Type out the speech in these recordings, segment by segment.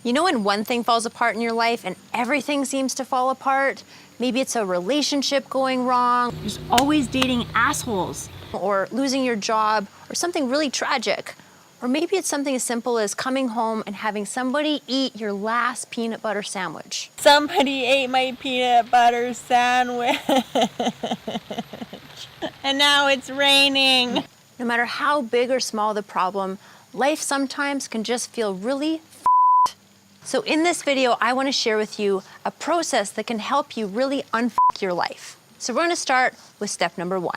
You know when one thing falls apart in your life and everything seems to fall apart? Maybe it's a relationship going wrong, Just always dating assholes. or losing your job, or something really tragic. Or maybe it's something as simple as coming home and having somebody eat your last peanut butter sandwich. Somebody ate my peanut butter sandwich. And now it's raining. No matter how big or small the problem, life sometimes can just feel really f***ed. So in this video, I want to share with you a process that can help you really unf*** your life. So we're going to start with step number 1.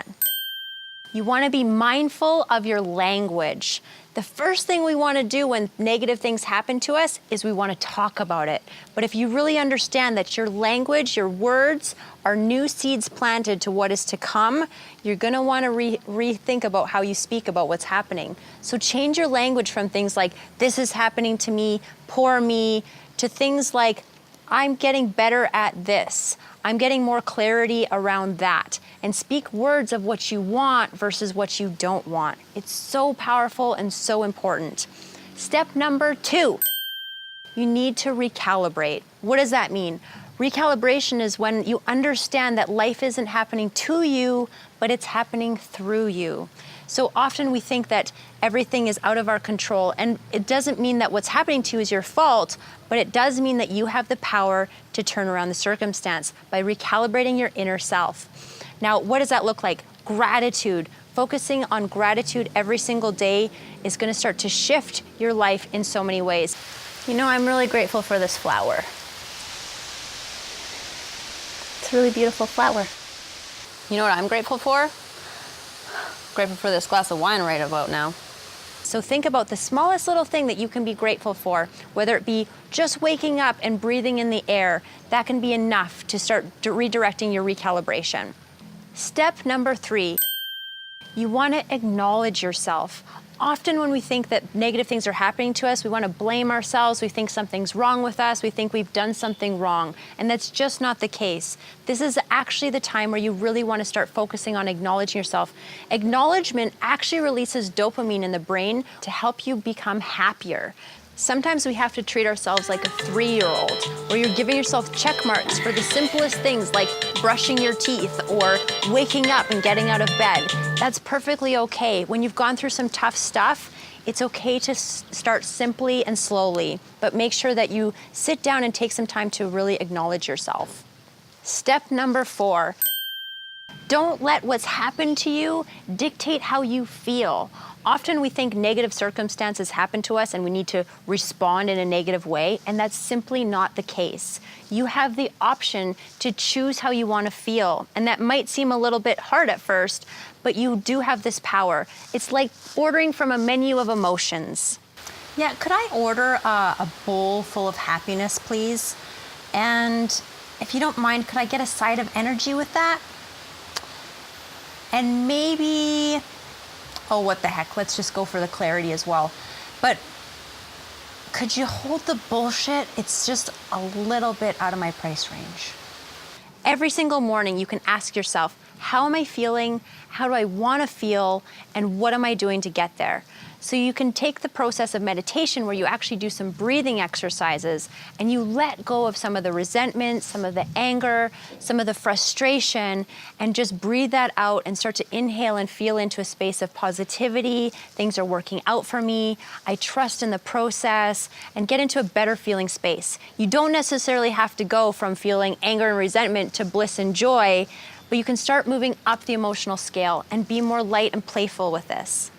You want to be mindful of your language. The first thing we want to do when negative things happen to us is we want to talk about it. But if you really understand that your language, your words are new seeds planted to what is to come, you're going to want to rethink about how you speak about what's happening. So change your language from things like, this is happening to me, poor me, to things like, I'm getting better at this. I'm getting more clarity around that. And speak words of what you want versus what you don't want. It's so powerful and so important. Step number 2, you need to recalibrate. What does that mean? Recalibration is when you understand that life isn't happening to you, but it's happening through you. So often we think that everything is out of our control, and it doesn't mean that what's happening to you is your fault, but it does mean that you have the power to turn around the circumstance by recalibrating your inner self. Now, what does that look like? Gratitude. Focusing on gratitude every single day is going to start to shift your life in so many ways. You know, I'm really grateful for this flower. It's a really beautiful flower. You know what I'm grateful for? Grateful for this glass of wine right about now. So think about the smallest little thing that you can be grateful for, whether it be just waking up and breathing in the air. That can be enough to start redirecting your recalibration. Step number 3, you want to acknowledge yourself. Often when we think that negative things are happening to us, we want to blame ourselves, we think something's wrong with us, we think we've done something wrong, and that's just not the case. This is actually the time where you really want to start focusing on acknowledging yourself. Acknowledgement actually releases dopamine in the brain to help you become happier. Sometimes we have to treat ourselves like a 3-year-old, where you're giving yourself check marks for the simplest things like brushing your teeth or waking up and getting out of bed. That's perfectly okay. When you've gone through some tough stuff, it's okay to start simply and slowly, but make sure that you sit down and take some time to really acknowledge yourself. Step number 4, don't let what's happened to you dictate how you feel. Often we think negative circumstances happen to us and we need to respond in a negative way, and that's simply not the case. You have the option to choose how you want to feel, and that might seem a little bit hard at first, but you do have this power. It's like ordering from a menu of emotions. Yeah, could I order a bowl full of happiness, please? And if you don't mind, could I get a side of energy with that? And maybe, oh, what the heck, let's just go for the clarity as well. But could you hold the bullshit? It's just a little bit out of my price range. Every single morning you can ask yourself, how am I feeling? How do I want to feel? And what am I doing to get there? So you can take the process of meditation where you actually do some breathing exercises and you let go of some of the resentment, some of the anger, some of the frustration, and just breathe that out and start to inhale and feel into a space of positivity. Things are working out for me. I trust in the process, and get into a better feeling space. You don't necessarily have to go from feeling anger and resentment to bliss and joy, but you can start moving up the emotional scale and be more light and playful with this.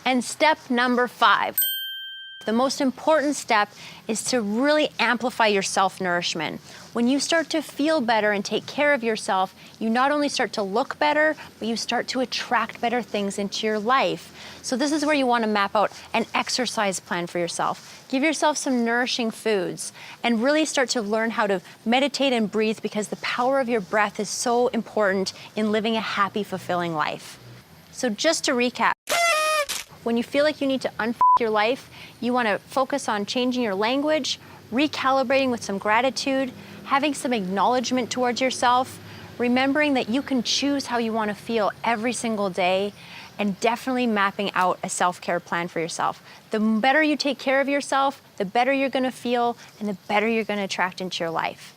And step number 5, the most important step is to really amplify your self-nourishment. When you start to feel better and take care of yourself, you not only start to look better, but you start to attract better things into your life. So this is where you want to map out an exercise plan for yourself. Give yourself some nourishing foods and really start to learn how to meditate and breathe, because the power of your breath is so important in living a happy, fulfilling life. So just to recap, when you feel like you need to unf your life, you want to focus on changing your language, recalibrating with some gratitude, having some acknowledgement towards yourself, remembering that you can choose how you want to feel every single day, and definitely mapping out a self-care plan for yourself. The better you take care of yourself, the better you're gonna feel, and the better you're gonna attract into your life.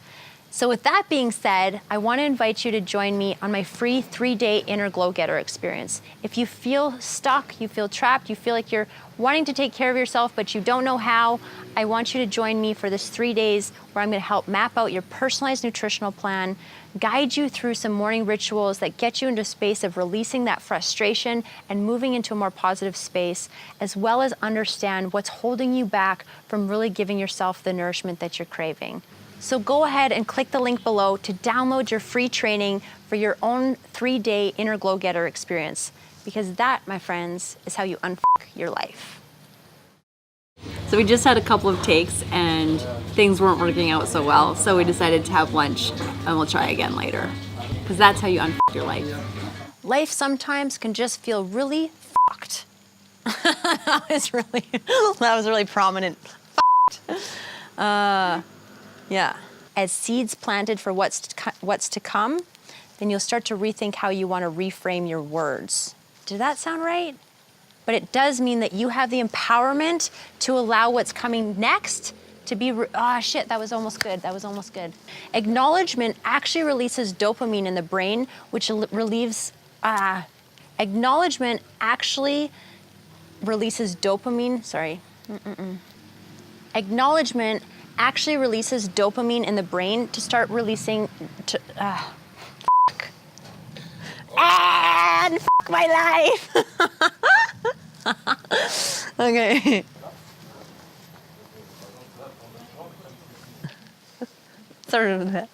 So with that being said, I want to invite you to join me on my free 3-day Inner Glow Getter experience. If you feel stuck, you feel trapped, you feel like you're wanting to take care of yourself but you don't know how, I want you to join me for this 3 days where I'm going to help map out your personalized nutritional plan, guide you through some morning rituals that get you into a space of releasing that frustration and moving into a more positive space, as well as understand what's holding you back from really giving yourself the nourishment that you're craving. So go ahead and click the link below to download your free training for your own 3-day Inner Glow Getter experience. Because that, my friends, is how you unfuck your life. So we just had a couple of takes and things weren't working out so well. So we decided to have lunch and we'll try again later. Because that's how you unfuck your life. Life sometimes can just feel really fucked. that was really prominent. Fucked. Yeah. As seeds planted for what's to come, then you'll start to rethink how you want to reframe your words. Did that sound right? But it does mean that you have the empowerment to allow what's coming next to be, shit, that was almost good. Acknowledgement actually releases dopamine in the brain, which relieves, acknowledgement actually releases dopamine, Acknowledgement actually releases dopamine in the brain to start releasing, and fuck my life. Okay. Sorry about that.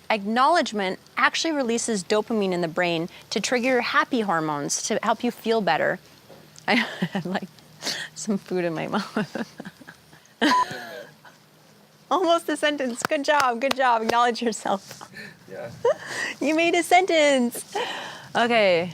Acknowledgement actually releases dopamine in the brain to trigger your happy hormones to help you feel better. I had like some food in my mouth. Almost a sentence. Good job. Acknowledge yourself. Yeah. You made a sentence. Okay.